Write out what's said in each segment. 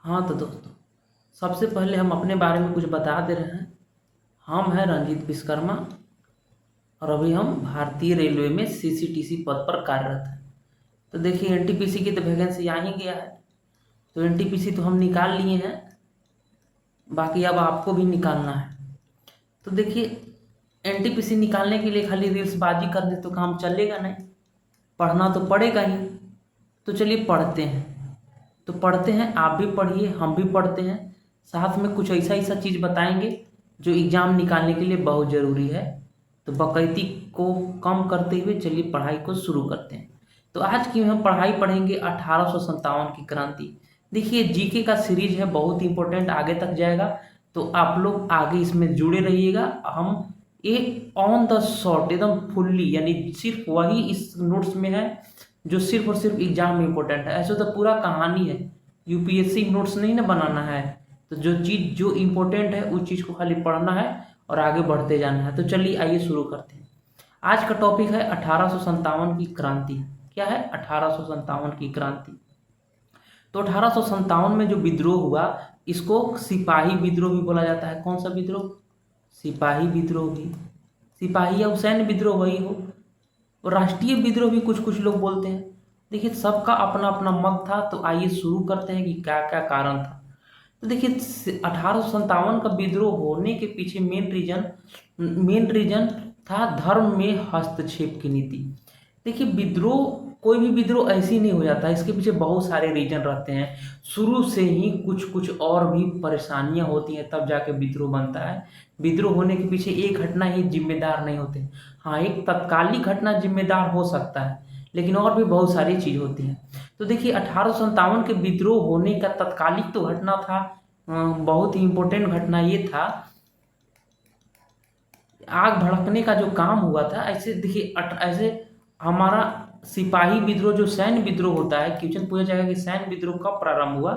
हाँ तो दोस्तों, सबसे पहले हम अपने बारे में कुछ बता दे रहे हैं। हम हैं रंजीत विश्वकर्मा और अभी हम भारतीय रेलवे में सीसीटीसी पद पर कार्यरत हैं। तो देखिए, एनटीपीसी की तो वैकेंसी आ ही गया है, तो एनटीपीसी तो हम निकाल लिए हैं, बाकी अब आपको भी निकालना है। तो देखिए, एनटीपीसी निकालने के लिए खाली रील्सबाजी करने तो काम चलेगा नहीं, पढ़ना तो पड़ेगा ही। तो चलिए पढ़ते हैं। तो पढ़ते हैं, आप भी पढ़िए, हम भी पढ़ते हैं, साथ में कुछ ऐसा ऐसा चीज़ बताएंगे जो एग्ज़ाम निकालने के लिए बहुत ज़रूरी है। तो बकैती को कम करते हुए चलिए पढ़ाई को शुरू करते हैं। तो आज की हम पढ़ाई पढ़ेंगे 1857 की क्रांति। देखिए, जीके का सीरीज है, बहुत इंपॉर्टेंट, आगे तक जाएगा, तो आप लोग आगे इसमें जुड़े रहिएगा। हम एक ऑन द शॉट एकदम फुल्ली, यानी सिर्फ वही इस नोट्स में है जो सिर्फ और सिर्फ एग्जाम में इम्पोर्टेंट है। ऐसे तो पूरा कहानी है, यूपीएससी नोट्स नहीं ना बनाना है। तो जो चीज़ जो इम्पोर्टेंट है उस चीज़ को खाली पढ़ना है और आगे बढ़ते जाना है। तो चलिए आइए शुरू करते हैं। आज का टॉपिक है 1857 की क्रांति। क्या है? 1857 की क्रांति। तो 1857 में जो विद्रोह हुआ, इसको सिपाही विद्रोह भी बोला जाता है। कौन सा विद्रोह? सिपाही विद्रोह भी। सिपाही या सैन्य विद्रोह वही हो, और राष्ट्रीय विद्रोह भी कुछ कुछ लोग बोलते हैं। देखिए, सबका अपना अपना मत था। तो आइए शुरू करते हैं कि क्या क्या कारण था। तो देखिए, 1857 का विद्रोह होने के पीछे मेन रीजन था धर्म में हस्तक्षेप की नीति। देखिए, विद्रोह, कोई भी विद्रोह ऐसे ही नहीं हो जाता, इसके पीछे बहुत सारे रीजन रहते हैं। शुरू से ही कुछ कुछ और भी परेशानियां होती हैं, तब जाके विद्रोह बनता है। विद्रोह होने के पीछे एक घटना ही जिम्मेदार नहीं होते। हाँ, एक तत्कालिक घटना जिम्मेदार हो सकता है, लेकिन और भी बहुत सारी चीज होती हैं। तो देखिए, 1857 के विद्रोह होने का तत्कालिक तो घटना था, बहुत ही इंपॉर्टेंट घटना ये था, आग भड़कने का जो काम हुआ था। ऐसे देखिए, ऐसे हमारा सिपाही विद्रोह, जो सैन्य विद्रोह होता है, क्वेश्चन पूछा जाएगा कि सैन्य विद्रोह कब प्रारंभ हुआ।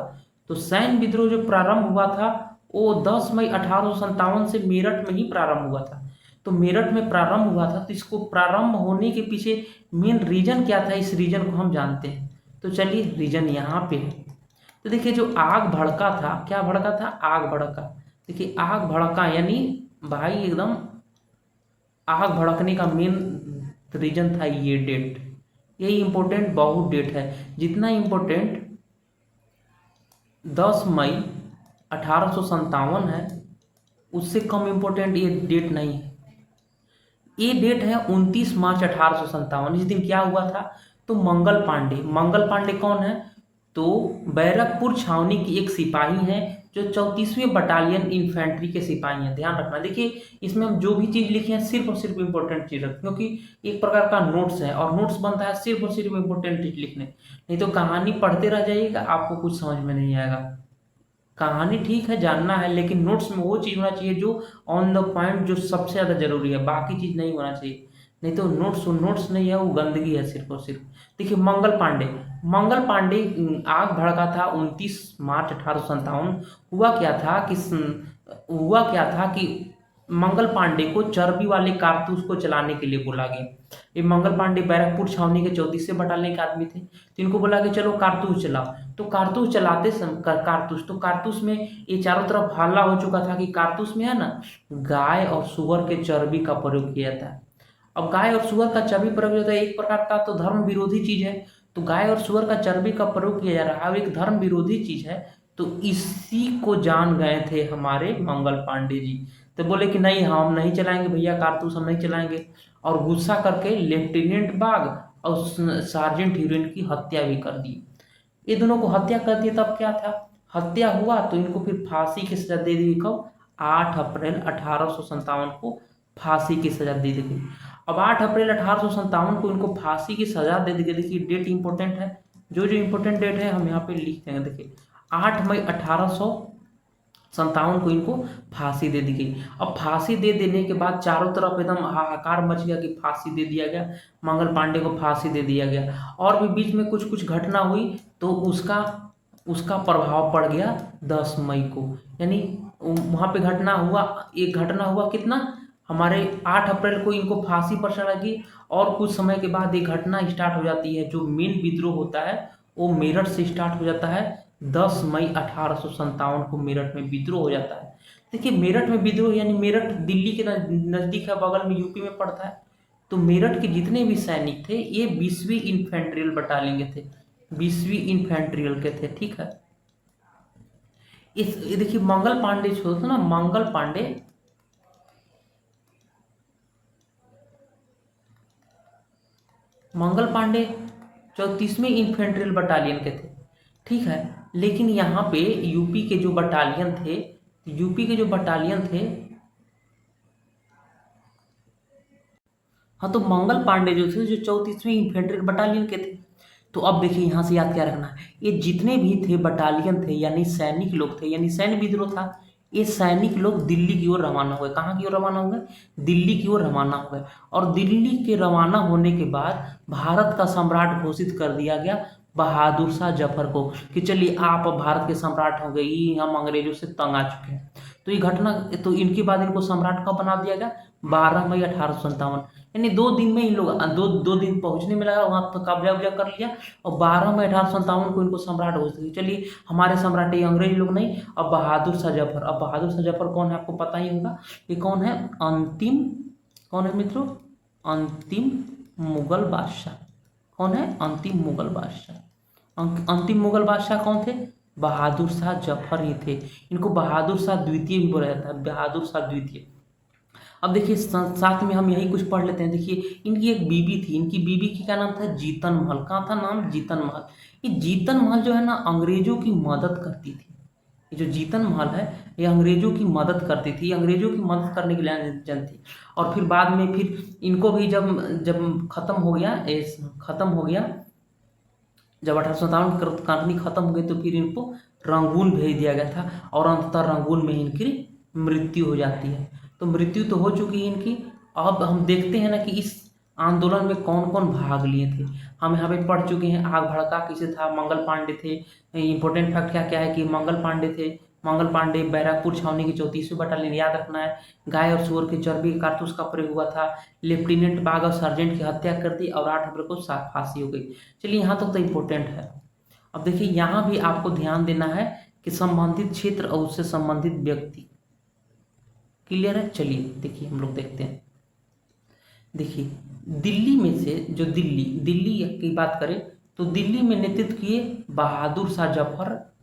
तो सैन्य विद्रोह जो प्रारंभ हुआ था वो 10 मई 1857 से मेरठ में ही प्रारंभ हुआ था। तो मेरठ में प्रारंभ हुआ था, तो इसको प्रारंभ होने के पीछे मेन रीजन क्या था, इस रीजन को हम जानते हैं। तो चलिए, रीजन यहाँ पे है। तो देखिए, जो आग भड़का था, क्या भड़का था? आग भड़का। देखिए, आग भड़का यानी भाई एकदम आग भड़कने का मेन रीजन था ये डेट। यही इंपॉर्टेंट बहुत डेट है, जितना इंपॉर्टेंट 10 मई 1857 है, उससे कम इंपॉर्टेंट ये डेट नहीं है। ये डेट है 29 मार्च 1857। इस दिन क्या हुआ था? तो मंगल पांडे कौन है? तो बैरकपुर छावनी की एक सिपाही हैं, जो 34वीं बटालियन इन्फेंट्री के सिपाही हैं। ध्यान रखना। देखिए, इसमें हम जो भी चीज़ लिखे हैं सिर्फ और सिर्फ इंपॉर्टेंट चीज़ रखें, क्योंकि एक प्रकार का नोट्स है और नोट्स बनता है सिर्फ और सिर्फ इंपॉर्टेंट चीज़ लिखने। नहीं तो कहानी पढ़ते रह जाइएगा, आपको कुछ समझ में नहीं आएगा। कहानी ठीक है, जानना है, लेकिन नोट्स में वो चीज़ होना चाहिए जो ऑन द पॉइंट, जो सबसे ज़्यादा जरूरी है, बाकी चीज़ नहीं होना चाहिए। नहीं तो नोट्स नहीं है, वो गंदगी है सिर्फ और सिर्फ। देखिए, मंगल पांडे आग भड़का था 29 मार्च 1857। हुआ क्या था कि मंगल पांडे को चर्बी वाले कारतूस को चलाने के लिए बोला गया। ये मंगल पांडे बैरकपुर छावनी के 34वें बटालियन के आदमी थे, तो इनको बोला कि चलो कारतूस चलाओ। तो कारतूस चलाते समय कारतूस में ये चारों तरफ हल्ला हो चुका था कि कारतूस में है ना, गाय और सुअर के चर्बी का प्रयोग किया जाता है। अब गाय और सुअर का चर्बी प्रयोग होता है, एक प्रकार का तो धर्म विरोधी चीज है। तो गाय और सुअर का चर्बी का प्रयोग किया जा रहा है, अब एक धर्म विरोधी चीज है। तो इसी को जान गए थे हमारे मंगल पांडे जी। तो बोले कि नहीं, हम नहीं चलाएंगे भैया कारतूस, हम नहीं चलाएंगे। और गुस्सा करके लेफ्टिनेंट बाग और सार्जेंट ह्यूरिन की हत्या भी कर दी। ये दोनों को हत्या कर दी। तब क्या था, हत्या हुआ तो इनको फिर फांसी की सजा दे दी। कब? 8 अप्रैल 1857 को फांसी की सजा दे दी गई। अब 8 अप्रैल 1857 को इनको फांसी की सजा दे दी गई। देखिए, डेट इंपॉर्टेंट है, जो जो इंपॉर्टेंट डेट है हम यहाँ पे लिख देंगे। देखिए, 8 मई 1857 को इनको फांसी दे दी गई। अब फांसी दे देने के बाद चारों तरफ एकदम हाहाकार मच गया कि फांसी दे दिया गया, मंगल पांडे को फांसी दे दिया गया। और भी बीच में कुछ कुछ घटना हुई, तो उसका उसका प्रभाव पड़ गया 10 मई को। यानी वहाँ पे घटना हुआ, एक घटना हुआ कितना, हमारे 8 अप्रैल को इनको फांसी पर चढ़ेगी। और कुछ समय के बाद एक घटना स्टार्ट हो जाती है, जो मेन विद्रोह होता है वो मेरठ से स्टार्ट हो जाता है। 10 मई 1857 को मेरठ में विद्रोह हो जाता है। देखिए मेरठ में विद्रोह यानी मेरठ दिल्ली के नज़दीक है, बगल में यूपी में पड़ता है। तो मेरठ के जितने भी सैनिक थे ये 20वीं इन्फेंट्रियल बटालियन के थे, 20वीं इन्फेंट्रियल के थे, ठीक है। इस देखिए मंगल पांडे छोड़ो तो ना, मंगल पांडे 34वीं इन्फेंट्रियल बटालियन के थे, ठीक है। लेकिन यहाँ पे यूपी के जो बटालियन थे, हाँ, तो मंगल पांडे जो थे जो 34वीं इन्फेंट्री बटालियन के थे। तो अब देखिए यहाँ से याद क्या रखना है, ये जितने भी थे बटालियन थे यानी सैनिक लोग थे, यानी सैन्य विद्रोह था, ये सैनिक लोग दिल्ली की ओर रवाना हुए। कहाँ की ओर रवाना हो गए? दिल्ली की ओर रवाना हो गए। और दिल्ली के रवाना होने के बाद भारत का सम्राट घोषित कर दिया गया बहादुर शाह जफर को कि चलिए आप अब भारत के सम्राट हो गए, ये हम अंग्रेजों से तंग आ चुके हैं। तो ये घटना, तो इनके बाद इनको सम्राट कब बना दिया गया? 12 मई 1857, यानी 2 दिन में इन लोग दो दिन पहुंचने में लगा, वहां पर कब्जा उब्जा कर लिया और 12 मई 1857 को इनको सम्राट घोषित किया। चलिए हमारे सम्राट ये अंग्रेज लोग नहीं, अब बहादुर शाह जफर। अब बहादुर शाह जफर कौन है आपको पता ही होगा, ये कौन है? कौन है मित्रों? अंतिम मुगल बादशाह। कौन है? अंतिम मुगल बादशाह। अंतिम मुगल बादशाह कौन थे? बहादुर शाह जफर ही थे। इनको बहादुर शाह द्वितीय भी बोला जाता है, बहादुर शाह द्वितीय। अब देखिए साथ में हम यही कुछ पढ़ लेते हैं। देखिए इनकी एक बीबी थी, इनकी बीबी की क्या नाम था? जीतन महल। कहाँ था नाम? जीतन महल। ये जीतन महल जो है ना अंग्रेजों की मदद करती थी। ये जो जीतन महल है ये अंग्रेजों की मदद करती थी, अंग्रेजों की मदद करने के लिए जन थी। और फिर बाद में फिर इनको भी जब जब खत्म हो गया, जब 1857 की कहानी खत्म हो गई तो फिर इनको रंगून भेज दिया गया था और अंततः रंगून में इनकी मृत्यु हो जाती है। तो मृत्यु तो हो चुकी है इनकी। अब हम देखते हैं ना कि इस आंदोलन में कौन कौन भाग लिए थे। हम यहाँ पे पढ़ चुके हैं आग भड़का किसे था? मंगल पांडे थे। इंपॉर्टेंट फैक्ट क्या क्या है कि मंगल पांडे बैरकपुर छावनी की 34वीं बटालियन, याद रखना है। गाय और सुअर के चर्बी के कारतूस का प्रयोग हुआ था। लेफ्टिनेंट बाग और सर्जेंट की हत्या कर दी और 8 अप्रैल को फांसी हो गई। चलिए यहाँ तक तो इम्पोर्टेंट है। अब देखिए यहाँ भी आपको ध्यान देना है कि संबंधित क्षेत्र और उससे संबंधित व्यक्ति। क्लियर है? चलिए देखिए हम लोग देखते हैं। देखिए दिल्ली में से जो दिल्ली की बात करें तो दिल्ली में नेतृत्व किए बहादुर शाह जफर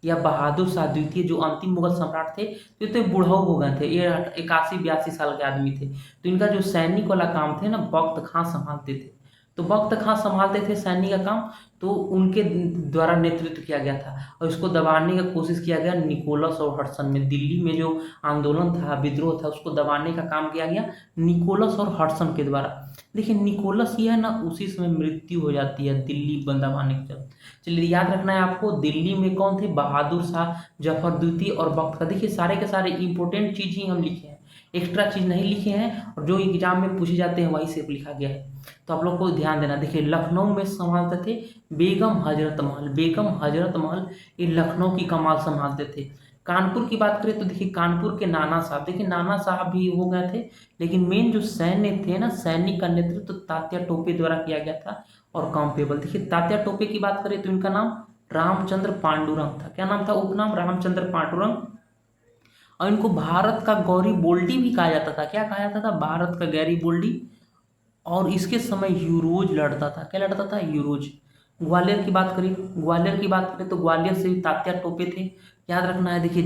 या बहादुर शाह द्वितीय, जो अंतिम मुगल सम्राट थे। तो बूढ़ऊ हो गए थे, ये 81-82 साल के आदमी थे। तो इनका जो सैनिक वाला काम थे ना बख्त खां संभालते थे। तो बख्त खां संभालते थे सैनिक का काम, तो उनके द्वारा नेतृत्व किया गया था और इसको दबाने का कोशिश किया गया निकोलस और हडसन में। दिल्ली में जो आंदोलन था, विद्रोह था, उसको दबाने का काम किया गया निकोलस और हडसन के द्वारा। देखिए निकोलस ये है ना, उसी समय मृत्यु हो जाती है दिल्ली दबाने के चलते। चलिए याद रखना है आपको, दिल्ली में कौन थे? बहादुर शाह जफर द्वितीय और बख्त खां। देखिए सारे के सारे इंपॉर्टेंट चीज ही हम लिखे हैं, एक्स्ट्रा चीज नहीं लिखे हैं, और जो एग्जाम में पूछे जाते हैं वही सिर्फ लिखा गया है। तो आप लोग को ध्यान देना। देखिए लखनऊ में संभालते थे बेगम हजरत महल, ये लखनऊ की कमान संभालते थे। कानपुर की बात करें तो देखिए कानपुर के नाना साहब, देखिए नाना साहब भी हो गए थे, लेकिन मेन जो सैन्य थे ना, सैनिक का नेतृत्व तो तात्या टोपे द्वारा किया गया था और कांपेबल। देखिए तात्या टोपे की बात करें तो इनका नाम रामचंद्र पांडुरंग था। क्या नाम था? उपनाम रामचंद्र पांडुरंग। और इनको भारत का गौरी बोल्डी भी कहा जाता था। क्या कहा जाता था? भारत का गैरी बोल्डी। और इसके समय यूरोज लड़ता था। क्या लड़ता था? यूरोज। ग्वालियर की बात करें तो ग्वालियर से भी तात्या टोपे थे। याद रखना है। देखिए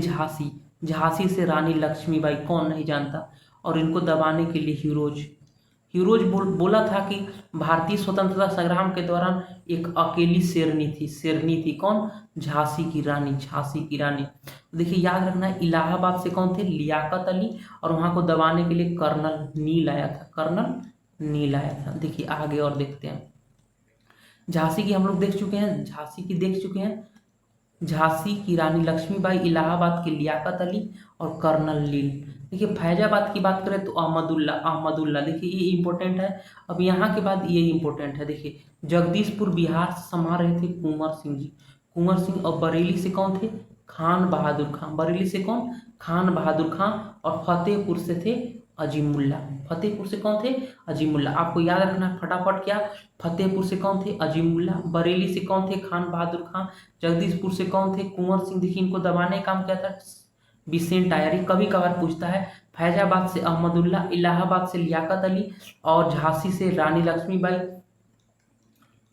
झांसी से रानी लक्ष्मीबाई, कौन नहीं जानता। और इनको दबाने के लिए हीरोज बोला था कि भारतीय स्वतंत्रता संग्राम के दौरान एक अकेली शेरनी थी। कौन? झांसी की रानी। देखिए याद रखना है, इलाहाबाद से कौन थे? लियाकत अली। और वहां को दबाने के लिए कर्नल नील आया था। देखिए आगे और देखते हैं। झांसी की हम लोग देख चुके हैं। झांसी की रानी लक्ष्मीबाई, इलाहाबाद के लियाकत अली और कर्नल नील। देखिए फैजाबाद की बात करें तो अहमदुल्ला। देखिए ये इंपॉर्टेंट है। अब यहाँ के बाद ये इंपॉर्टेंट है। देखिए जगदीशपुर बिहार से संभाल रहे थे कुंवर सिंह। और बरेली से कौन थे? खान बहादुर खां। बरेली से कौन? खान बहादुर खां। और फतेहपुर से थे अजीमुल्ला। फतेहपुर से कौन थे? अजीमुल्ला। आपको याद रखना है फटाफट क्या, फतेहपुर से कौन थे? अजीमुल्ला। बरेली से कौन थे? खान बहादुर खान। जगदीशपुर से कौन थे? कुंवर सिंह। देखिए इनको दबाने का काम क्या था? बिसेन टायरी। कभी कभार पूछता है। फैजाबाद से अहमदुल्ला, इलाहाबाद से लियाकत अली, और झांसी से रानी लक्ष्मीबाई,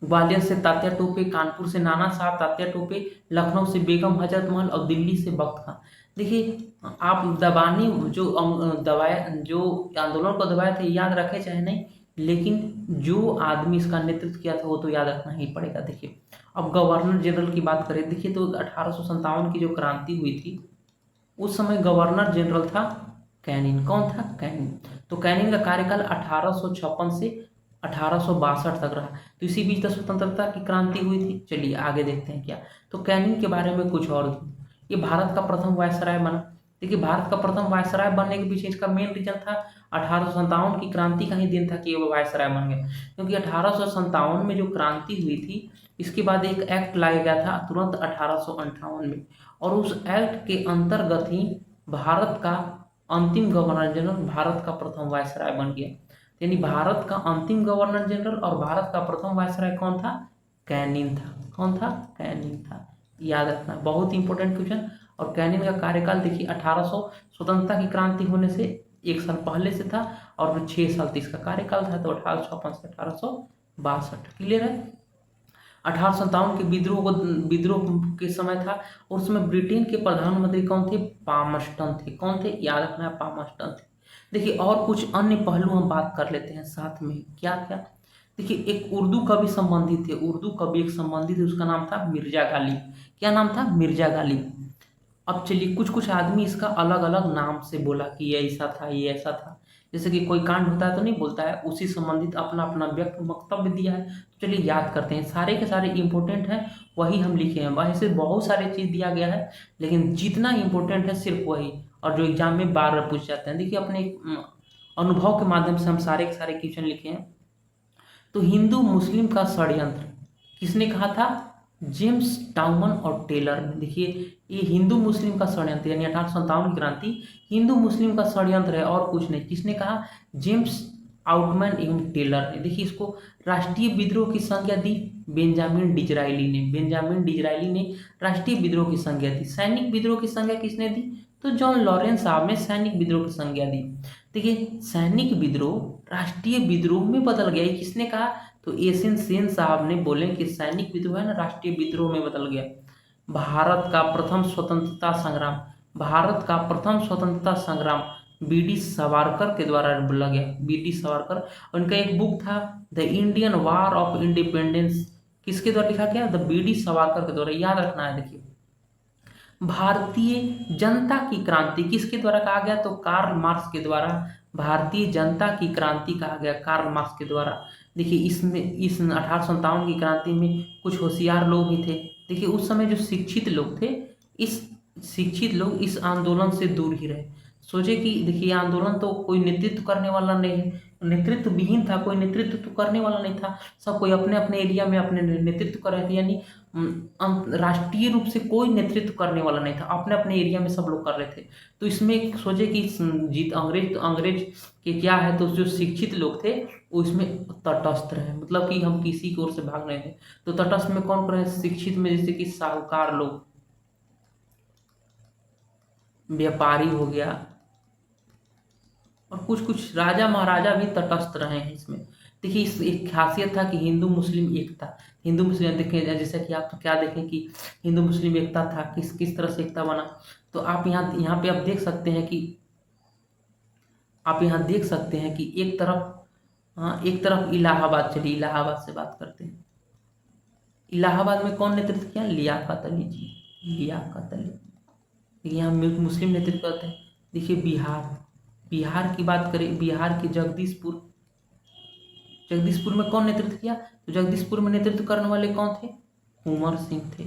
ग्वालियर से तात्या टोपे, कानपुर से नाना साहब तात्या टोपे, लखनऊ से बेगम हजरत महल, और दिल्ली से बख्त खान। देखिए आप दबाने दबाया, जो आंदोलन को दबाए थे, याद रखे चाहे नहीं, लेकिन जो आदमी इसका नेतृत्व किया था वो तो याद रखना ही पड़ेगा। देखिए अब गवर्नर जनरल की बात करें, देखिए तो 1857 की जो क्रांति हुई थी, उस समय गवर्नर जनरल था कैनिन। कौन था? कैनिन। तो कैनिन का कार्यकाल 1856 से 1862 तक रहा। तो इसी बीच तो स्वतंत्रता की क्रांति हुई थी। चलिए आगे देखते हैं क्या। तो कैनिन के बारे में कुछ और, ये भारत का प्रथम वायसराय बना। देखिए भारत का प्रथम वायसराय बनने के पीछे इसका मेन रीजन था 1857 की क्रांति का ही दिन था कि वो वायसराय बन गया। क्योंकि 1857 में जो क्रांति हुई थी, इसके बाद एक एक्ट लाया गया था तुरंत 1858 में, और उस एक्ट के अंतर्गत ही भारत का अंतिम गवर्नर जनरल भारत का प्रथम वायसराय बन गया। यानी भारत का अंतिम गवर्नर जनरल और भारत का प्रथम वायसराय कौन था? कैनिन था। कौन था? कैनिन था। याद रखना, बहुत इंपॉर्टेंट क्वेश्चन। और कैनिन का कार्यकाल देखिए 1800 स्वतंत्रता की क्रांति होने से एक साल पहले से था, और 6 साल तक इसका कार्यकाल था। तो 1856 से 1862। क्लियर है? 1857 के विद्रोह के समय था, और उसमें ब्रिटेन के प्रधानमंत्री कौन थे? पामस्टन थे। कौन थे? याद रखना है, पामस्टन थे। देखिए और कुछ अन्य पहलू हम बात कर लेते हैं साथ में। क्या क्या? देखिए एक उर्दू कवि संबंधित थे, उर्दू कवि एक संबंधित है, उसका नाम था मिर्जा गालिब। क्या नाम था? मिर्जा गालिब। अब चलिए कुछ कुछ आदमी इसका अलग अलग नाम से बोला कि ये ऐसा था, ये ऐसा था। जैसे कि कोई कांड होता है तो नहीं बोलता है, उसी संबंधित अपना अपना व्यक्त वक्तव्य दिया है। तो चलिए याद करते हैं, सारे के सारे इंपॉर्टेंट हैं, वही हम लिखे हैं। वैसे बहुत सारे चीज़ दिया गया है, लेकिन जितना इंपॉर्टेंट है सिर्फ वही, और जो एग्जाम में बार बार पूछ जाते हैं। देखिए अपने अनुभव के माध्यम से हम सारे के सारे क्वेश्चन लिखे हैं। तो हिंदू मुस्लिम का षड्यंत्र किसने कहा था? जेम्स टाउमन और टेलर ने। देखिए ये हिंदू मुस्लिम का षड्यंत्र, यानी 1857 की क्रांति हिंदू मुस्लिम का षड्यंत्र है और कुछ नहीं। किसने कहा? जेम्स आउटमैन एवं टेलर ने। देखिए इसको राष्ट्रीय विद्रोह की संज्ञा दी बेंजामिन डिजराइली ने। बेंजामिन डिजराइली ने राष्ट्रीय विद्रोह की संज्ञा दी। सैनिक विद्रोह की संज्ञा किसने दी? तो जॉन लॉरेंस साहब ने सैनिक विद्रोह की संज्ञा दी। देखिए सैनिक विद्रोह राष्ट्रीय विद्रोह में बदल गया, ये किसने कहा? तो एशियन सेन साहब ने बोले कि सैनिक विद्रोह है ना, राष्ट्रीय विद्रोह में बदल गया। भारत का प्रथम स्वतंत्रता संग्राम, भारत का प्रथम स्वतंत्रता संग्राम बी डी सावरकर के द्वारा बोला गया। बी डी सावरकर, उनका एक बुक था the Indian war of independence, किसके द्वारा लिखा गया? द बी डी सावरकर के द्वारा। याद रखना है। देखिए भारतीय जनता की क्रांति किसके द्वारा कहा गया? तो कार्ल मार्क्स के द्वारा भारतीय जनता की क्रांति कहा गया, कार्ल मार्क्स के द्वारा। देखिए इसमें इस 1857 की क्रांति में कुछ होशियार लोग भी थे। देखिए उस समय जो शिक्षित लोग थे, इस शिक्षित लोग इस आंदोलन से दूर ही रहे। सोचे कि देखिए आंदोलन तो कोई नेतृत्व करने वाला नहीं है, नेतृत्व विहीन था, कोई नेतृत्व तो करने वाला नहीं था। सब कोई अपने अपने एरिया में अपने नेतृत्व कर रहे थे, यानी राष्ट्रीय रूप से कोई नेतृत्व करने वाला नहीं था, अपने अपने एरिया में सब लोग कर रहे थे। तो इसमें सोचे कि जीत अंग्रेज के क्या है, तो जो शिक्षित लोग थे वो इसमें तटस्थ रहे, मतलब कि हम किसी की ओर से भाग नहीं थे। तो तटस्थ में कौन रहे? शिक्षित में जैसे कि साहूकार लोग, व्यापारी हो गया, और कुछ कुछ राजा महाराजा भी तटस्थ रहे हैं इसमें। देखिए इस एक खासियत था कि हिंदू मुस्लिम एकता, हिंदू मुस्लिम देखें जैसे कि आप तो क्या देखें कि हिंदू मुस्लिम एकता था, किस किस तरह से एकता बना। तो आप यहाँ यहाँ पे आप देख सकते हैं कि आप यहाँ देख सकते हैं कि एक तरफ, हाँ एक तरफ इलाहाबाद, चलिए इलाहाबाद से बात करते हैं। इलाहाबाद में कौन नेतृत्व किया? लियाकत अली जी, लियाकत अली। देखिए यहाँ मुस्लिम नेतृत्व करते हैं। देखिए बिहार, बिहार की बात करें, बिहार की जगदीशपुर, जगदीशपुर में कौन नेतृत्व किया? तो जगदीशपुर में नेतृत्व करने वाले कौन थे? कुंवर सिंह थे।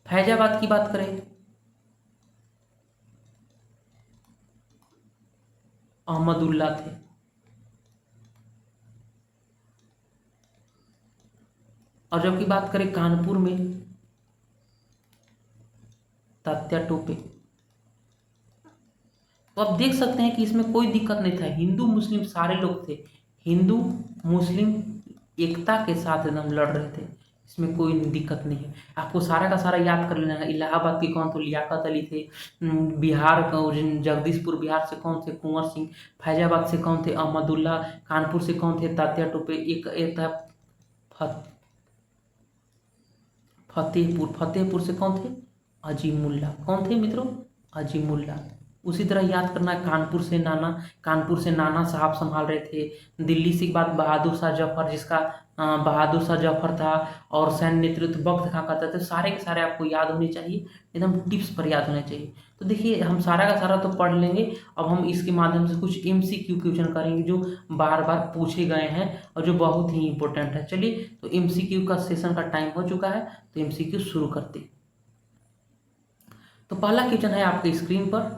फैजाबाद की बात करें, अहमदुल्ला थे। और जबकि बात करें कानपुर में, तात्या टोपे। तो आप देख सकते हैं कि इसमें कोई दिक्कत नहीं था, हिंदू मुस्लिम सारे लोग थे, हिंदू मुस्लिम एकता के साथ एकदम लड़ रहे थे, इसमें कोई दिक्कत नहीं है। आपको सारा का सारा याद कर लेना है। इलाहाबाद के कौन थे? लियाकत अली थे। बिहार का जगदीशपुर बिहार से कौन थे? कुंवर सिंह। फैजाबाद से कौन थे? अहमदुल्ला। कानपुर से कौन थे? तात्या टोपे। एक था फतेहपुर से कौन थे? अजीमुल्ला। कौन थे मित्रों? अजीमुल्ला। उसी तरह याद करना है, कानपुर से नाना साहब संभाल रहे थे। दिल्ली से बाद बहादुर शाह जफर, जिसका बहादुर शाह जफर था, और सैन्य नेतृत्व बख्त खां करते थे। सारे के सारे आपको याद होने चाहिए, एकदम टिप्स पर याद होने चाहिए। तो देखिए हम सारा का सारा तो पढ़ लेंगे, अब हम इसके माध्यम से कुछ MCQ क्वेश्चन करेंगे जो बार बार पूछे गए हैं और जो बहुत ही इंपॉर्टेंट है। चलिए, तो MCQ का सेशन का टाइम हो चुका है, तो MCQ शुरू करते हैं। तो पहला क्वेश्चन है आपके स्क्रीन पर।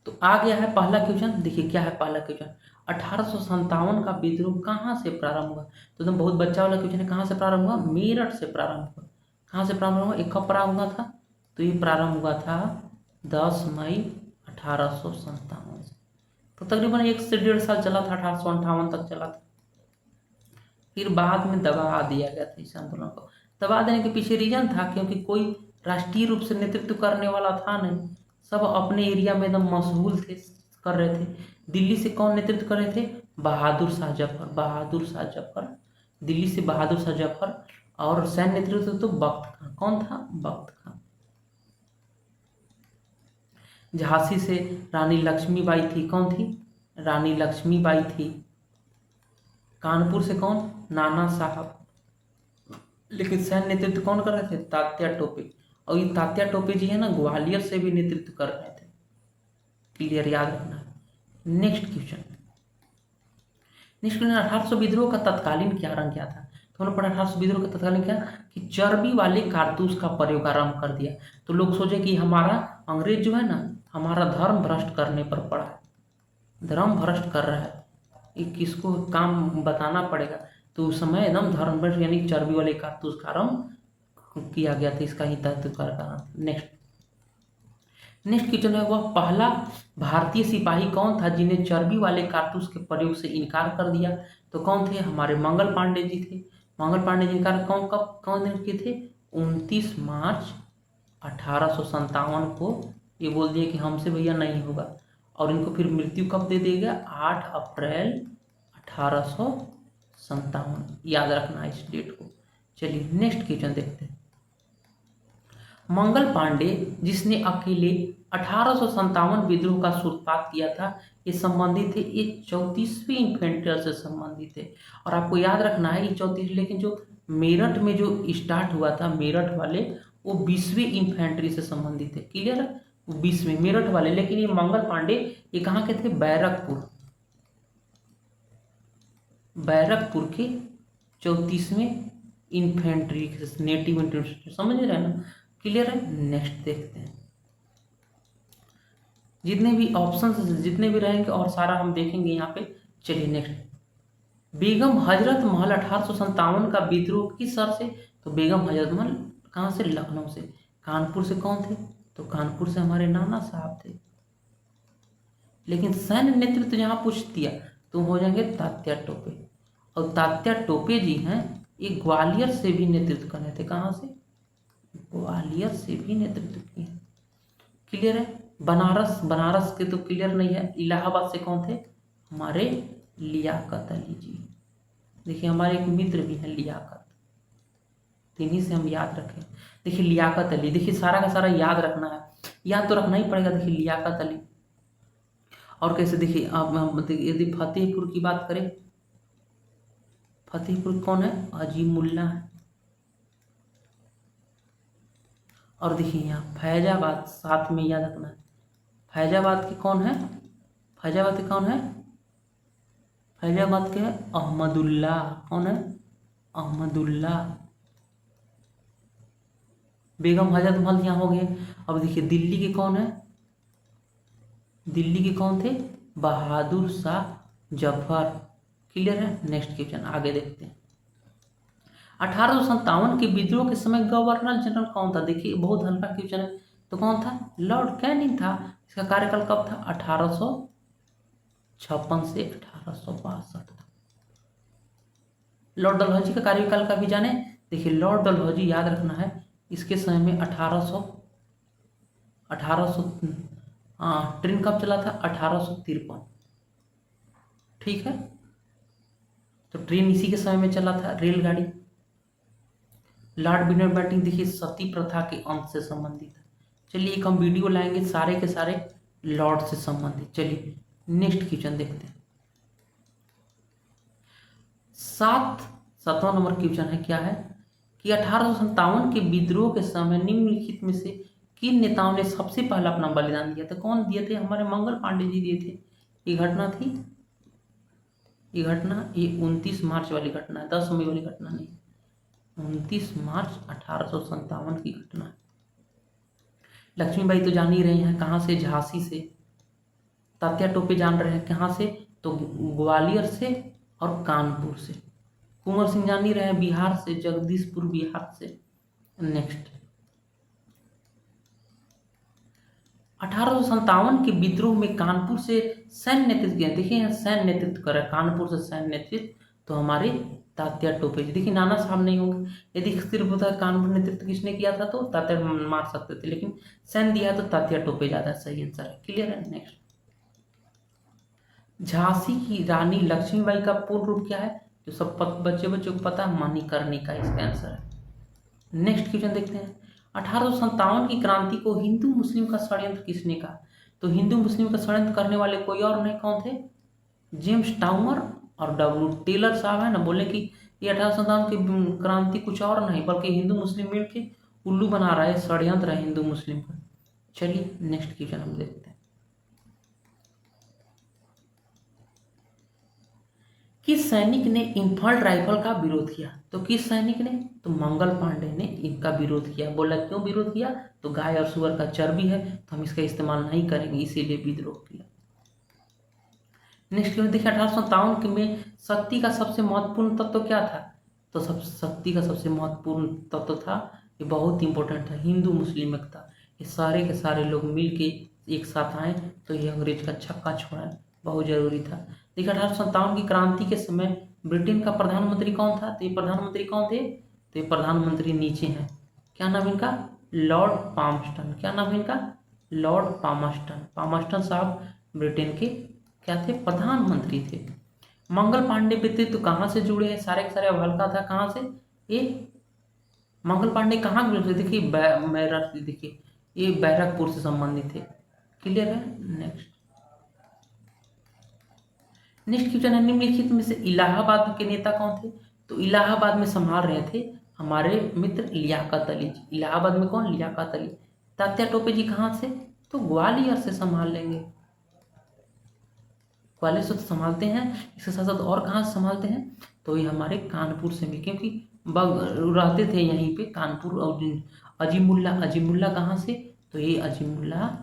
तो आ गया है पहला क्वेश्चन। देखिए क्या है पहला क्वेश्चन, 1857 का विद्रोह कहाँ से प्रारंभ हुआ? तो एकदम बहुत बच्चा वाला क्वेश्चन है, कहाँ से प्रारंभ हुआ? मेरठ से प्रारंभ हुआ। कहाँ से प्रारंभ हुआ? एक कब प्रारंभ हुआ था? तो ये प्रारंभ हुआ था 10 मई 1857 से। तो तकरीबन 1 से 1.5 साल चला था, 1858 तक चला था। फिर बाद में दबा दिया गया था इस आंदोलन को। दबा देने के पीछे रीजन था क्योंकि कोई राष्ट्रीय रूप से नेतृत्व करने वाला था नहीं, सब अपने एरिया में एकदम मशगूल थे, कर रहे थे। दिल्ली से कौन नेतृत्व कर रहे थे? बहादुर शाह जफर। बहादुर शाह जफर, दिल्ली से बहादुर शाह जफर। और सैन्य नेतृत्व तो बख्त खां। कौन था? बख्त खां। झांसी से रानी लक्ष्मीबाई थी। कौन थी? रानी लक्ष्मीबाई थी। कानपुर से कौन? नाना साहब। लेकिन सैन्य नेतृत्व कौन कर रहे थे? तात्या टोपे। और ये तात्या टोपे जी है ना, ग्वालियर से भी नेतृत्व कर रहे थे। क्लियर, याद रखना है। नेक्स्ट क्वेश्चन 1800 विद्रोह का तत्कालीन क्या रंग क्या था? तो हमने पढ़ा 1800 विद्रोह का तत्कालीन क्या, कि चर्बी वाले कारतूस का प्रयोग आरंभ कर दिया। तो लोग सोचे कि हमारा अंग्रेज जो है ना, हमारा धर्म भ्रष्ट करने पर पड़ा है, धर्म भ्रष्ट कर रहा है, ये किसको काम बताना पड़ेगा। तो उस समय एकदम धर्म भ्रष्ट यानी चर्बी वाले कारतूस का आरंभ किया गया था, इसका ही तहत का। नेक्स्ट क्वेश्चन है, वह पहला भारतीय सिपाही कौन था जिन्हें चर्बी वाले कारतूस के प्रयोग से इनकार कर दिया? तो कौन थे? हमारे मंगल पांडे जी थे। मंगल पांडे जी इनकार कौन दिन किए थे? 29 मार्च 1857 को ये बोल दिया कि हमसे भैया नहीं होगा। और इनको फिर मृत्यु कब दे दिया गया? 8 अप्रैल 1857। याद रखना है इस डेट को। चलिए नेक्स्ट क्वेश्चन देखते हैं। मंगल पांडे जिसने अकेले 1857 विद्रोह का सूत्रपात किया था, ये संबंधित थे, ये 34वीं इन्फेंट्री से संबंधित है। और आपको याद रखना है ये 34, लेकिन जो मेरठ में जो स्टार्ट हुआ था मेरठ वाले, वो 20वीं इन्फेंट्री से संबंधित है। क्लियर है? 20वीं मेरठ वाले, लेकिन ये मंगल पांडे ये कहाँ के थे? बैरकपुर के 34वें इन्फेंट्री, नेटिव इन्फेंट्री, समझ रहे हैं ना? क्लियर है? नेक्स्ट देखते हैं। जितने भी ऑप्शंस जितने भी रहेंगे और सारा हम देखेंगे यहाँ पे। चलिए नेक्स्ट, बेगम हजरत महल 1857 का विद्रोह किस शहर से? तो बेगम हजरत महल कहाँ से? लखनऊ से। कानपुर से कौन थे? तो कानपुर से हमारे नाना साहब थे। लेकिन सैन्य नेतृत्व यहाँ पूछ दिया तो हो जाएंगे तात्या टोपे। और तात्या टोपे जी हैं, ये ग्वालियर से भी नेतृत्व कर रहे थे। कहाँ से? ग्वालियर से भी नेतृत्व किए। क्लियर है? बनारस के तो क्लियर नहीं है। इलाहाबाद से कौन थे? हमारे लियाकत अली जी। देखिए हमारे एक मित्र भी हैं लियाकत, इन्हीं से हम याद रखें। देखिए लियाकत अली, देखिए सारा का सारा याद रखना है, याद तो रखना ही पड़ेगा। देखिए लियाकत अली। और कैसे? देखिए आप यदि फतेहपुर की बात करें, फतेहपुर कौन है? अजीमुल्ला है। और देखिए यहाँ फैजाबाद साथ में याद रखना है। फैजाबाद के कौन है? फैजाबाद के कौन है? फैजाबाद के है अहमदुल्ला। कौन है? अहमदुल्ला। बेगम हजरत महल यहाँ हो गए। अब देखिए दिल्ली के कौन है? दिल्ली के कौन थे? बहादुर शाह जफर। क्लियर है? नेक्स्ट क्वेश्चन आगे देखते हैं। 1857 के विद्रोह के समय गवर्नर जनरल कौन था? देखिए बहुत हल्का क्वेश्चन है, तो कौन था? लॉर्ड कैनिंग था। इसका कार्यकाल कब था? 1856 से 1862 तक। लॉर्ड डलहौजी का कार्यकाल का भी जाने। देखिए लॉर्ड डलहौजी याद रखना है, इसके समय में 1800 हाँ, ट्रेन कब चला था? 1853। ठीक है, तो ट्रेन इसी के समय में चला था, रेलगाड़ी। लॉर्ड माउंटबेटन देखिए सती प्रथा के अंत से संबंधित है। चलिए एक हम वीडियो लाएंगे सारे के सारे लॉर्ड से संबंधित। चलिए नेक्स्ट क्वेश्चन देखते हैं। 7वां नंबर क्वेश्चन है, क्या है कि 1857 के विद्रोह के समय निम्नलिखित में से किन नेताओं ने सबसे पहला अपना बलिदान दिया था? कौन दिए थे? हमारे मंगल पांडे जी दिए थे। ये घटना थी, ये 29 मार्च वाली घटना है, 10 मई वाली घटना नहीं, 29 मार्च 1857 की घटना है। लक्ष्मीबाई तो जान ही रहे हैं, कहाँ से? झांसी से। तात्या टोपे जान रहे हैं कहाँ से? तो ग्वालियर से और कानपुर से। कुंवर सिंह जान ही रहे हैं, बिहार से, जगदीशपुर बिहार से। नेक्स्ट, 1857 के विद्रोह में कानपुर से सैन्य नेतृत्व किया। देखिए यहाँ सैन्य नेतृत्व कर रहा है, कानपुर से सैन्य नेतृत्व तो हमारे तात्या टोपे जी। देखिए नाना साहब नहीं होंगे, यदि सिर्फ होता है कानपुर नेतृत्व किसने किया था तो तात्या मार सकते थे, लेकिन सैन्य दिया तो तात्या टोपे ज्यादा सही आंसर है। क्लियर है? नेक्स्ट, झांसी की रानी लक्ष्मीबाई का पूर्ण रूप क्या है? जो सब बच्चों को पता है, मणिकर्णिका इसका आंसर है। नेक्स्ट क्वेश्चन देखते हैं। 1857 की क्रांति को हिंदू मुस्लिम का षड्यंत्र किसने कहा? तो हिंदू मुस्लिम का षड्यंत्र करने वाले कोई और नहीं, कौन थे? जेम्स टाउमर और डब्ल्यू टेलर साहब है ना, बोले कि ये 1857 की क्रांति कुछ और नहीं बल्कि हिंदू मुस्लिम मिलके उल्लू बना रहा है, षड्यंत्र है हिंदू मुस्लिम का। चलिए नेक्स्ट क्वेश्चन हम देखते हैं। किस सैनिक ने इंफाल्ट राइफल का विरोध किया? तो किस सैनिक ने? तो मंगल पांडे ने इनका विरोध किया। बोला क्यों विरोध किया? तो गाय और सुअर का चर्बी है तो हम इसका इस्तेमाल नहीं करेंगे, इसीलिए विद्रोह किया। नेक्स्ट क्वेश्चन देखिए, 1857 में शक्ति का सबसे महत्वपूर्ण तत्व क्या था? तो शक्ति का सबसे महत्वपूर्ण तत्व था, ये बहुत इंपॉर्टेंट था, हिंदू मुस्लिम एकता। ये सारे के सारे लोग मिल के एक साथ आए तो ये अंग्रेज का छक्का छोड़ा बहुत जरूरी था। देखिए 1857 की क्रांति के समय ब्रिटेन का प्रधानमंत्री कौन था? तो ये प्रधानमंत्री कौन थे? तो ये प्रधानमंत्री नीचे हैं, क्या नाम इनका? Lord Palmerston. क्या नाम है इनका? Lord Palmerston. पामस्टन साहब ब्रिटेन के क्या थे? प्रधानमंत्री थे। मंगल पांडे व्यक्तित्व कहाँ से जुड़े हैं? सारे के सारे अब हल्का था, कहाँ से? ये मंगल पांडे कहाँ जुड़े थे? देखिए देखिए ये बैरकपुर से संबंधित थे। क्लियर है? नेक्स्ट क्वेश्चन है, निम्नलिखित में से इलाहाबाद के नेता कौन थे? तो इलाहाबाद में संभाल रहे थे हमारे मित्र लियाकत अली जी। इलाहाबाद में कौन? लियाकत अली। तात्या टोपे जी कहाँ से? तो ग्वालियर से संभाल लेंगे, ग्वालियर से तो संभालते हैं। इसके साथ साथ और कहाँ से संभालते हैं? तो ये हमारे कानपुर से भी, क्योंकि रहते थे यहीं पे कानपुर। और अजीमुल्ला कहाँ से? तो ये अजीमुल्ला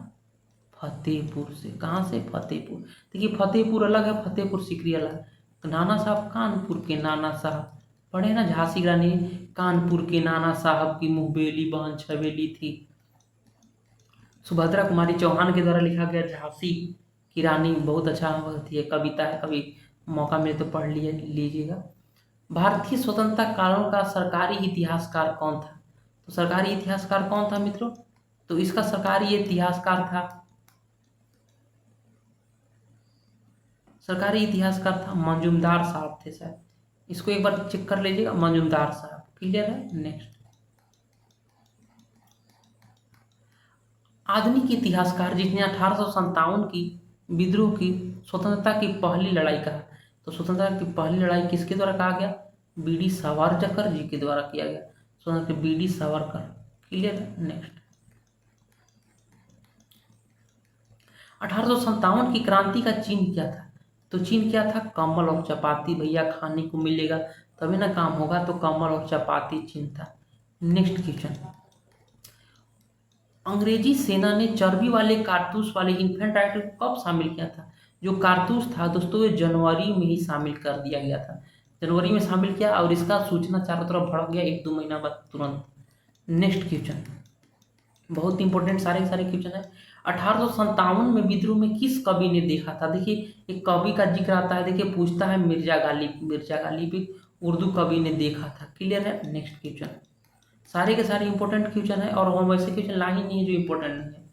फतेहपुर से। कहाँ से? फतेहपुर। देखिए फतेहपुर अलग है, फतेहपुर सीकरी अलग है। तो नाना साहब कानपुर के नाना साहब पढ़े ना, झांसी रानी कानपुर के नाना साहब की मुहबेली बहन छबेली थी। सुभद्रा कुमारी चौहान के द्वारा लिखा गया झांसी की रानी बहुत अच्छा थी, ये कविता है, कभी मौका मिले तो पढ़ लीजिएगा। भारतीय स्वतंत्रता कालों का सरकारी इतिहासकार कौन था? तो सरकारी इतिहासकार कौन था मित्रों? तो इसका सरकारी इतिहासकार था मंजूमदार साहब थे शायद, इसको एक बार चेक कर लीजिएगा, मंजूमदार साहब। क्लियर है? नेक्स्ट, आधुनिक इतिहासकार जिसने 1857 की विद्रोह की स्वतंत्रता की पहली लड़ाई कहा, तो स्वतंत्रता की पहली लड़ाई किसके द्वारा कहा गया? बीडी सावरकर जी के द्वारा किया गया, स्वतंत्र बीडी सावरकर। क्लियर है? नेक्स्ट, 1857 की क्रांति का चिन्ह क्या था? तो चिन्ह क्या था? कमल और चपाती। भैया खाने को मिलेगा तभी ना काम होगा, तो कमल और चपाती चिन्ह था। नेक्स्ट क्वेश्चन, अंग्रेजी सेना ने चर्बी वाले कारतूस वाले इन्फेंट राइफल को कब शामिल किया था? जो कारतूस था दोस्तों ये जनवरी में ही शामिल कर दिया गया था। जनवरी में शामिल किया और इसका सूचना चारों तरफ भड़क गया 1-2 महीना बाद तुरंत। नेक्स्ट क्वेश्चन, बहुत इंपॉर्टेंट सारे के सारे क्वेश्चन है। 1857 में विद्रोह में किस कवि ने देखा था? देखिए एक कवि का जिक्र आता है, देखिए पूछता है मिर्जा गालिब, मिर्जा गालिब एक उर्दू कवि ने देखा था। क्लियर है? नेक्स्ट क्वेश्चन, सारे के सारे इंपॉर्टेंट क्वेश्चन है और हम वैसे क्वेश्चन ला ही नहीं है जो इंपॉर्टेंट नहीं है,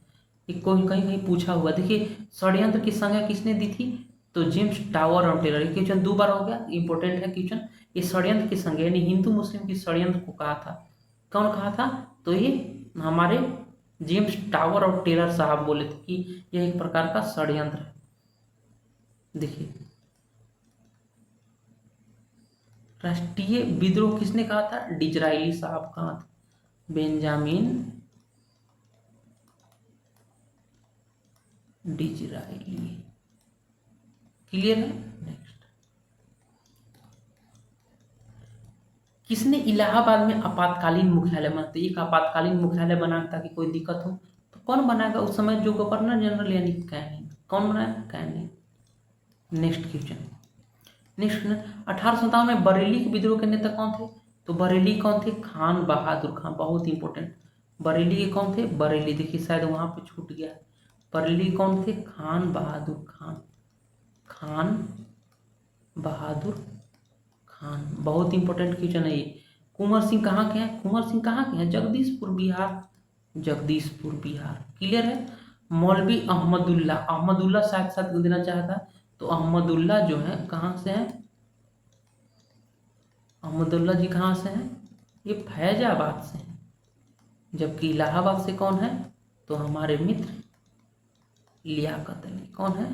एक कोई कहीं कहीं पूछा हुआ। देखिए षड्यंत्र की संज्ञा किसने दी थी? तो जेम्स टावर और टेलर। ये क्वेश्चन 2 बार हो गया, इंपॉर्टेंट है क्वेश्चन। ये षड्यंत्र की संज्ञा यानी हिंदू मुस्लिम की षड्यंत्र को कहा था, कौन कहा था? तो ये हमारे जेम्स टावर और टेलर साहब बोले थे कि यह एक प्रकार का षड्यंत्र है। देखिए राष्ट्रीय विद्रोह किसने कहा था? डिजराइली साहब कहा था, बेंजामिन डिजराइली। क्लियर है? नेक्स्ट, किसने इलाहाबाद में आपातकालीन मुख्यालय बना? तो एक आपातकालीन मुख्यालय बना ताकि कोई दिक्कत हो तो कौन बनाएगा उस समय? जो गवर्नर जनरल यानी कैनिंग। कौन बनाया? कैनिंग। नेक्स्ट क्वेश्चन, नेक्स्ट 1857 में बरेली के विद्रोह के नेता कौन थे? तो बरेली कौन थे? खान बहादुर खान। बहुत इंपॉर्टेंट, बरेली के कौन थे? बरेली, देखिए शायद वहां पे छूट गया। बरेली कौन थे? खान बहादुर खान, खान बहादुर खान। बहुत इंपॉर्टेंट क्वेश्चन है ये। कुंवर सिंह कहाँ के हैं? कुंवर सिंह कहाँ के हैं? जगदीशपुर बिहार, जगदीशपुर बिहार। क्लियर है? मौलवी अहमदुल्ला, अहमदुल्ला साथ साथ देना चाहता, तो अहमदुल्ला जो है कहाँ से है? अहमदुल्ला जी कहाँ से हैं? ये फैजाबाद से हैं। जबकि इलाहाबाद से कौन है? तो हमारे मित्र लियाकत अली। कौन है?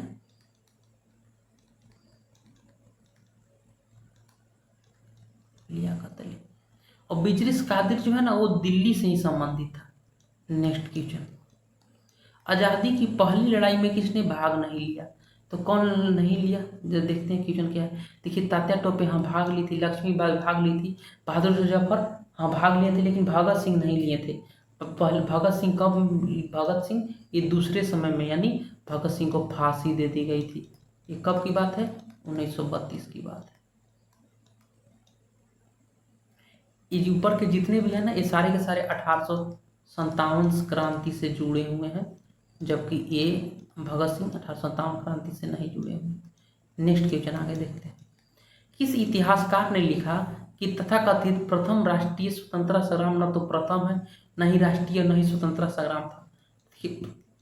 लियाकत अली। और बिजरिस कादिर जो है ना वो दिल्ली से ही संबंधित था। नेक्स्ट क्वेश्चन, आज़ादी की पहली लड़ाई में किसने भाग नहीं लिया? तो कौन नहीं लिया? जो देखते हैं क्वेश्चन क्या है। देखिए तात्या टोपे हाँ भाग ली थी, लक्ष्मीबाई भाग ली थी, बहादुर शाह जफर हाँ भाग लिए थे, लेकिन भगत सिंह नहीं लिए थे। पहले भगत सिंह कब? भगत सिंह ये दूसरे समय में, यानी भगत सिंह को फांसी दे दी गई थी। ये कब की बात है? 1932 की बात है। ये ऊपर के जितने भी है ना ये सारे के सारे 1857 क्रांति से जुड़े हुए हैं, जबकि ये भगत सिंह 1857 क्रांति से नहीं जुड़े हुए। नेक्स्ट क्वेश्चन आगे देखते हैं, किस इतिहासकार ने लिखा कि तथाकथित प्रथम राष्ट्रीय स्वतंत्रता संग्राम न तो प्रथम है, न ही राष्ट्रीय, न ही स्वतंत्रता संग्राम था?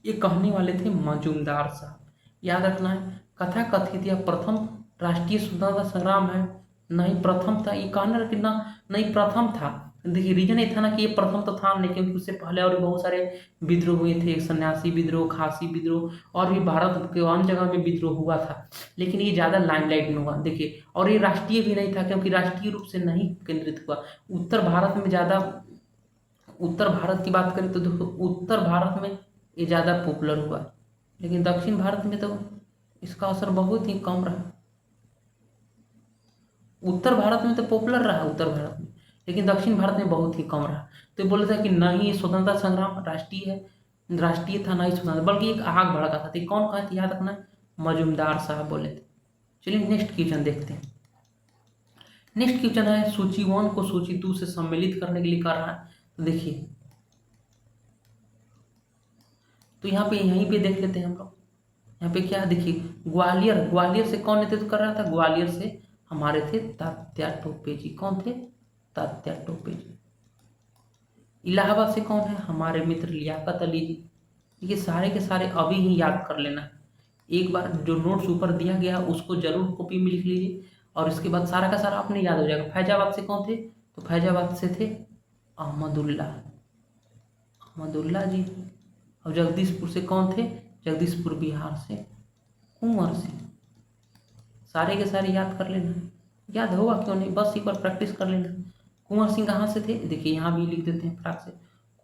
ये कहने वाले थे मजूमदार साहब। याद रखना है, कथाकथित या प्रथम राष्ट्रीय स्वतंत्रता संग्राम है, न ही प्रथम था। ये कहना कि ना नहीं प्रथम था। देखिए रीजन ये था ना कि ये प्रथम तो था नहीं, क्योंकि उससे पहले और भी बहुत सारे विद्रोह हुए थे, सन्यासी विद्रोह, खासी विद्रोह, और भी भारत के अन्य जगह में विद्रोह हुआ था, लेकिन ये ज़्यादा लाइमलाइट में हुआ। देखिए और ये राष्ट्रीय भी नहीं था, क्योंकि राष्ट्रीय रूप से नहीं केंद्रित हुआ। उत्तर भारत में ज़्यादा, उत्तर भारत की बात करें तो देखो उत्तर भारत में ये ज़्यादा पॉपुलर हुआ, लेकिन दक्षिण भारत में तो इसका असर बहुत ही कम रहा। उत्तर भारत में तो पॉपुलर रहा उत्तर भारत में, लेकिन दक्षिण भारत में बहुत ही कम रहा। तो ये बोले था कि न ही स्वतंत्रता संग्राम राष्ट्रीय है, राष्ट्रीय था, ना ही स्वतंत्र, बल्कि एक आग भड़का था। तो कौन कहा था? याद रखना, मजूमदार साहब बोले थे। चलिए नेक्स्ट क्वेश्चन देखते हैं। नेक्स्ट क्वेश्चन है, सूची 1 को सूची 2 से सम्मिलित करने के लिए कर रहा है। तो देखिए तो यहाँ पे यहीं पे देख लेते हैं हम लोग। यहाँ पे क्या देखिए, ग्वालियर, ग्वालियर से कौन नेतृत्व कर रहा था? ग्वालियर से हमारे थे तात्या टोपे जी। कौन थे? तात्या टोपे जी। इलाहाबाद से कौन है? हमारे मित्र लियाकत अली जी। ये सारे के सारे अभी ही याद कर लेना, एक बार जो नोट्स ऊपर दिया गया उसको जरूर कॉपी में लिख लीजिए, और इसके बाद सारा का सारा आपने याद हो जाएगा। फैजाबाद से कौन थे? तो फैजाबाद से थे अहमदुल्ला, अहमदुल्ला जी। और जगदीशपुर से कौन थे? जगदीशपुर बिहार से कुंवर सिंह। सारे के सारे याद कर लेना, याद होगा क्यों नहीं, बस एक बार प्रैक्टिस कर लेना। कुंवर सिंह कहाँ से थे? देखिए यहाँ भी लिख देते हैं फटाक से।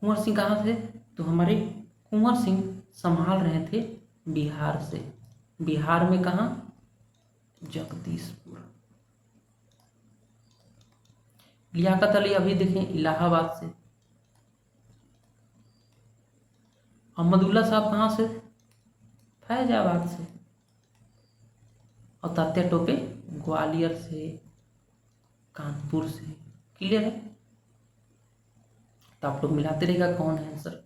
कुंवर सिंह कहाँ थे? तो हमारे कुंवर सिंह संभाल रहे थे बिहार से। बिहार में कहाँ? जगदीशपुर। लियाकत अली अभी देखें इलाहाबाद से। अहमदुल्ला साहब कहाँ से? फैजाबाद से। और तात्या टोपे ग्वालियर से। कानपुर से। क्लियर है? तो आप लोग मिलाते रहेगा कौन है आंसर।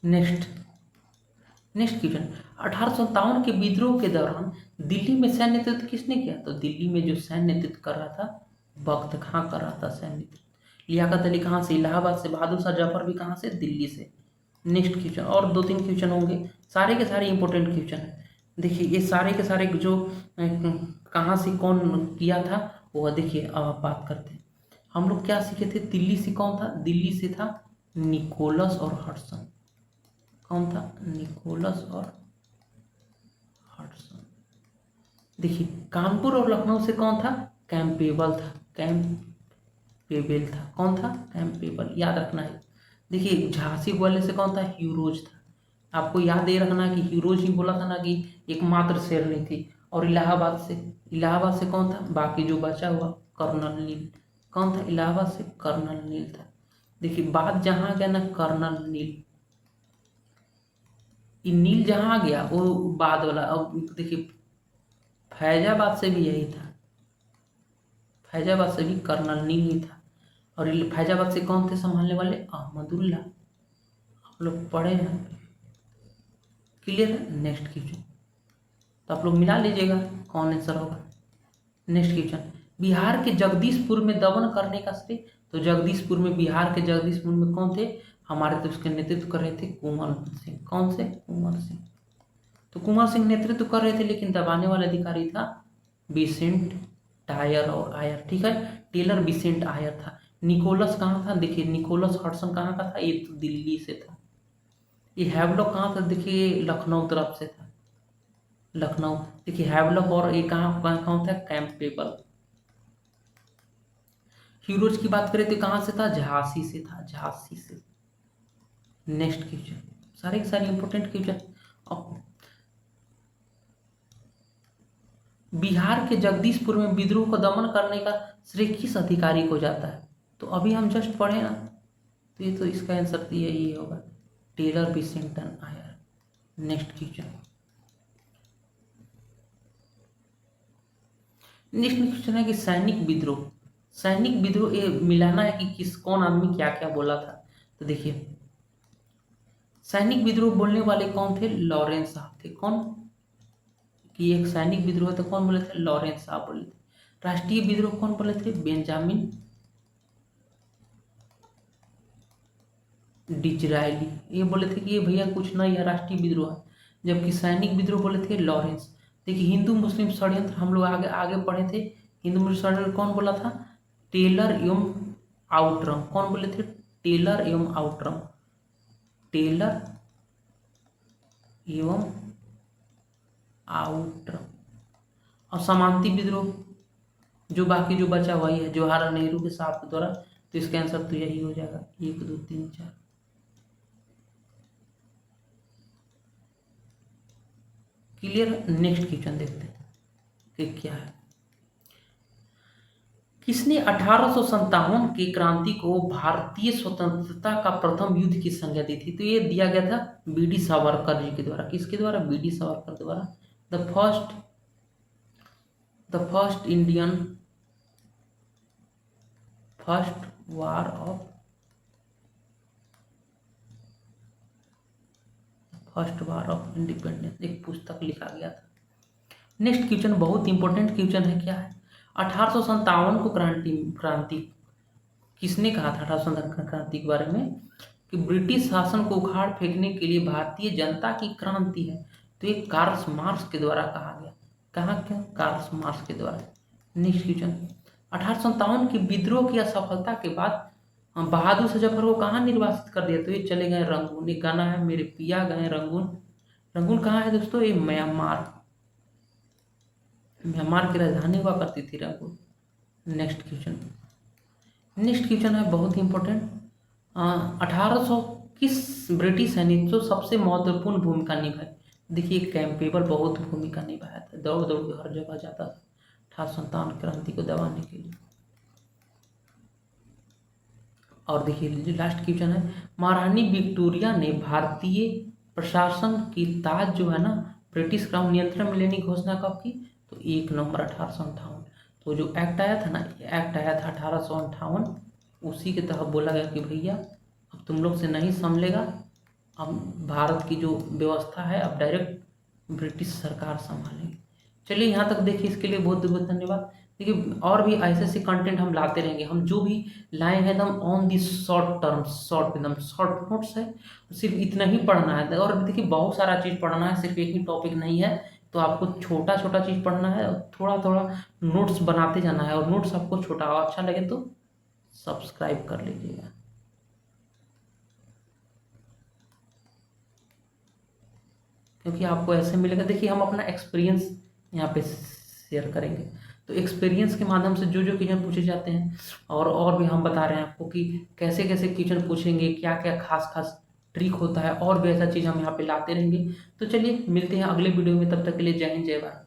नेक्स्ट क्वेश्चन, 1857 के विद्रोह के दौरान दिल्ली में सैन्य नेतृत्व किसने किया? तो दिल्ली में जो सैन्य नेतृत्व कर रहा था, बख्त खां कर रहा था सैन्य नेतृत्व। लियाकत अली कहाँ से? इलाहाबाद से। बहादुर शाह जफर भी कहाँ से? दिल्ली से। नेक्स्ट क्वेश्चन, और 2-3 क्वेश्चन होंगे, सारे के सारे इंपॉर्टेंट क्वेश्चन है। देखिए ये सारे के सारे जो कहाँ से कौन किया था वो देखिए। अब आप बात करते हैं, हम लोग क्या सीखे थे? दिल्ली से कौन था? दिल्ली से था निकोलस और हडसन। कौन था? निकोलस और हडसन। देखिए कानपुर और लखनऊ से कौन था? कैंपेबल था। कैंपेबल था। कौन था? कैंपेबल, याद रखना है। देखिए झांसी वाले से कौन था? ह्यूरोज था। आपको याद ये रखना कि ह्यूरोज ही बोला था ना कि एकमात्र शेरनी थी। और इलाहाबाद से कौन था? बाकी जो बचा हुआ कर्नल नील। कौन था? इलाहाबाद से कर्नल नील था। देखिए बात जहाँ गया ना कर्नल नील, नील जहाँ आ गया वो बाद वाला। अब देखिए फैजाबाद से भी यही था, फैजाबाद से भी कर्नल नील ही था। और फैजाबाद से कौन थे संभालने वाले? अहमदुल्ला। आप लोग पढ़े हैं। क्लियर है? नेक्स्ट क्वेश्चन, तो आप लोग मिला लीजिएगा कौन आंसर होगा। नेक्स्ट क्वेश्चन, बिहार के जगदीशपुर में दमन करने का श्रेय? तो जगदीशपुर में, बिहार के जगदीशपुर में कौन थे? हमारे तो उसके नेतृत्व कर रहे थे कुंवर सिंह। कौन से? कुंवर सिंह। तो कुंवर सिंह नेतृत्व कर रहे थे, लेकिन दबाने वाला अधिकारी था बिसेंट टायर और आयर। ठीक है, टेलर बिसेंट आयर था। निकोलस कहाँ था? देखिए निकोलस हडसन कहाँ का था? ये तो दिल्ली से था। ये हैवलॉक कहाँ था? देखिए लखनऊ तरफ से था, लखनऊ। देखिए हैवलॉक और ये कहाँ कहाँ था? कैंपेबल। हीरोज की बात करें तो कहाँ से था? झांसी से था, झांसी से। नेक्स्ट क्वेश्चन, सारे के सारे इंपोर्टेंट क्वेश्चन। अब बिहार के जगदीशपुर में विद्रोह को दमन करने का श्रेय किस अधिकारी को जाता है? तो अभी हम जस्ट पढ़े ना, तो ये तो इसका आंसर तो यही होगा, टेलर बिसेंटन आयर। नेक्स्ट क्वेश्चन, नेक्स्ट क्वेश्चन है कि सैनिक विद्रोह ये मिलाना है कि किस कौन आदमी क्या क्या बोला था। तो देखिए सैनिक विद्रोह बोलने वाले कौन थे? लॉरेंस साहब थे। कौन? कि एक सैनिक विद्रोह तो कौन बोले थे? लॉरेंस साहब बोले थे। राष्ट्रीय विद्रोह कौन बोले थे? Benjamin Disraeli. ये बोले थे कि ये भैया कुछ नहीं है, राष्ट्रीय विद्रोह है। जबकि सैनिक विद्रोह बोले थे लॉरेंस। देखिए हिंदू मुस्लिम षड्यंत्र हम लोग आगे आगे पढ़े थे। हिंदू मुस्लिम षड्यंत्र कौन बोला था? टेलर एवं आउटरम। कौन बोले थे? टेलर एवं आउटरम। टेलर एवं आउटरम। और समांति विद्रोह जो बाकी जो बचा वही है, जवाहरलाल नेहरू के साहब के द्वारा। तो इसका आंसर तो यही हो जाएगा, 1 2 3 4। क्लियर? नेक्स्ट क्वेश्चन देखते हैं कि क्या है। किसने 1857 की क्रांति को भारतीय स्वतंत्रता का प्रथम युद्ध की संज्ञा दी थी? तो ये दिया गया था बीडी सावरकर जी के द्वारा। किसके द्वारा? बीडी सावरकर द्वारा। The first Indian first war of independence एक पुस्तक लिखा गया था। नेक्स्ट क्वेश्चन बहुत इंपॉर्टेंट क्वेश्चन है, क्या है? 1857 को क्रांति किसने कहा था? 1857 क्रांति के बारे में कि ब्रिटिश शासन को उखाड़ फेंकने के लिए भारतीय जनता की क्रांति है। तो ये कार्ल मार्क्स के द्वारा कहा गया। कहाँ? क्यों? कार्ल मार्क्स के द्वारा। नेक्स्ट क्वेश्चन, 1857 की विद्रोह की असफलता के बाद बहादुर शाह जफर को कहाँ निर्वासित कर दिया? तो ये चले गए रंगून। एक गाना है, मेरे पिया गए रंगून। रंगून कहाँ है दोस्तों? ये म्यांमार की राजधानी हुआ करती थी रंगून। नेक्स्ट क्वेश्चन है बहुत इंपॉर्टेंट। 1800 किस ब्रिटिश सैनिक जो सबसे महत्वपूर्ण भूमिका निभाई? देखिए कैंपेबल बहुत भूमिका निभाया था, दौड़ दौड़ के हर जगह जाता था 1857 क्रांति को दबाने के लिए। और देखिए लास्ट क्वेश्चन है, महारानी विक्टोरिया ने भारतीय प्रशासन की ताज जो है ना ब्रिटिश क्राउन नियंत्रण में लेने की घोषणा कब की? तो 1 नवंबर 1858। तो जो एक्ट आया था ना, एक्ट आया था 1858, उसी के तहत बोला गया कि भैया अब तुम लोग से नहीं संभलेगा, अब भारत की जो व्यवस्था है अब डायरेक्ट ब्रिटिश सरकार संभालेगी। चलिए यहाँ तक देखिए, इसके लिए बहुत बहुत धन्यवाद। देखिए और भी ऐसे ऐसे कंटेंट हम लाते रहेंगे, हम जो भी लाएंगे एकदम on the short term, short एकदम शॉर्ट नोट्स है, सिर्फ इतना ही पढ़ना है। और देखिए बहुत सारा चीज़ पढ़ना है, सिर्फ एक ही टॉपिक नहीं है, तो आपको छोटा छोटा चीज़ पढ़ना है और थोड़ा थोड़ा नोट्स बनाते जाना है। और नोट्स आपको छोटा और अच्छा लगे तो सब्सक्राइब कर लीजिएगा, क्योंकि आपको ऐसे मिलेगा। देखिए हम अपना एक्सपीरियंस यहाँ पे शेयर करेंगे, तो एक्सपीरियंस के माध्यम से जो जो क्वेश्चन पूछे जाते हैं, और भी हम बता रहे हैं आपको कि कैसे कैसे क्वेश्चन पूछेंगे, क्या क्या खास खास ट्रिक होता है, और भी ऐसा चीज़ हम यहाँ पे लाते रहेंगे। तो चलिए मिलते हैं अगले वीडियो में, तब तक के लिए जय हिंद जय भारत।